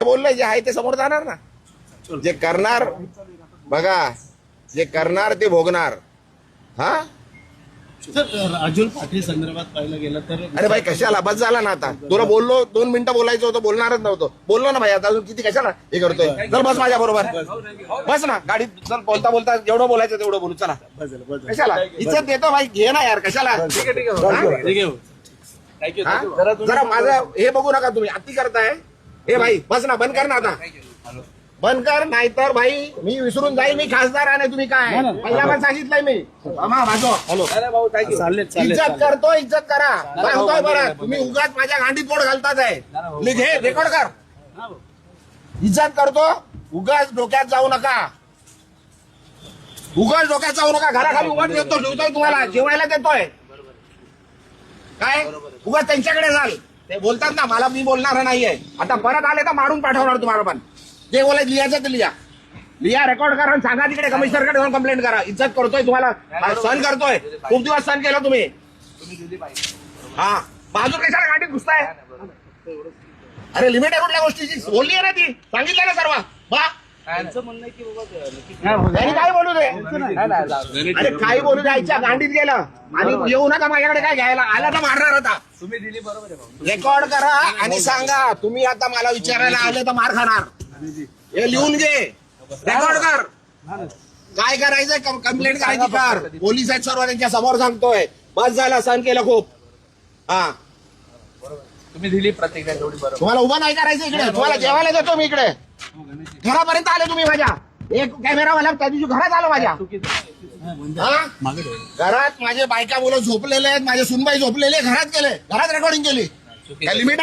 बोललंय जे आहे ते समोर जाणार ना. जे करणार बघा, जे करणार ते भोगणार. हा सर, राजूल पाटील संदर्भात पाहिलं गेलं तर अरे भाई कशाला, बस झाला ना आता. तुला बोललो 2 मिनिटं बोलायचं होतं, बोलणारच नव्हतं. बोललो ना भाई, आता अजून किती कशाला हे करतोय. चल बस माझ्या बरोबर, बस ना गाडीत. चल बोलता बोलता जेवढं बोलायचं तेवढं बोलू. चला कशाला इज्जत देतो भाई, घे ना यार कशाला. जरा माझं हे बघू नका तुम्ही, अति करताय. हे भाई बस ना, बंद कर ना आता, बंद कर. नाहीतर भाई मी विसरून जाईल मी खासदार आहे. तुम्ही काय पहिला पण सांगितलंय मी. हॅलो, इज्जत करतो, इज्जत करा. काय होतोय बरं, तुम्ही उगाच माझ्या गांडीत पोट घालतात आहे. घे रेकॉर्ड कर. इज्जत करतो, उगाच डोक्यात जाऊ नका. उगाच डोक्यात जाऊ नका. घराखाली उगाच देतो, जेवतोय तुम्हाला, जेवायला देतोय. काय उगाच त्यांच्याकडे जाल. ते बोलतात ना मला, मी बोलणार नाहीये. आता परत आले तर मारून पाठवणार तुम्हाला. पण जे बोलायचं लिहायचं ते लिहा, रेकॉर्ड करा आणि सांगा तिकडे कमिशनरकडे जाऊन कंप्लेंट करा. इज्जत करतोय तुम्हाला, सहन करतोय. खूप दिवस सहन केलं तुम्ही. हा बाजू कशाला गाडीत घुसताय. अरे लिमिट आहे कुठल्या गोष्टीची, बोलली आहे ना ती, सांगितलं ना सर्व. त्यांनी काय बोलू दे, अरे काही बोलू द्यायच्या गांडीत गेलं. आणि येऊ नका माझ्याकडे काय घ्यायला. आला तर मारणार होता. तुम्ही दिली बरोबर आहे. रेकॉर्ड करा आणि सांगा. तुम्ही आता मला विचारायला आले तर मार खाणार. हे लिहून घे, रेकॉर्ड कर. काय करायचं, कंप्लेंट करायची कर. पोलीस आहेत सर्व, त्यांच्या समोर सांगतोय. बस झाला, सहन केलं खूप. हा तुम्ही दिली प्रतिक्रिया तेवढी बरोबर. तुम्हाला उभं नाही करायचं इकडे. तुम्हाला जेवायला देतो मी इकडे. घरापर्यंत आले तुम्ही माझ्या. एक कॅमेरावाला त्या दिवशी घरात आलो माझ्या. घरात माझे बायका मुलं झोपलेले आहेत, माझे सुनबाई झोपलेले, घरात गेले, घरात रेकॉर्डिंग केली. लिमिट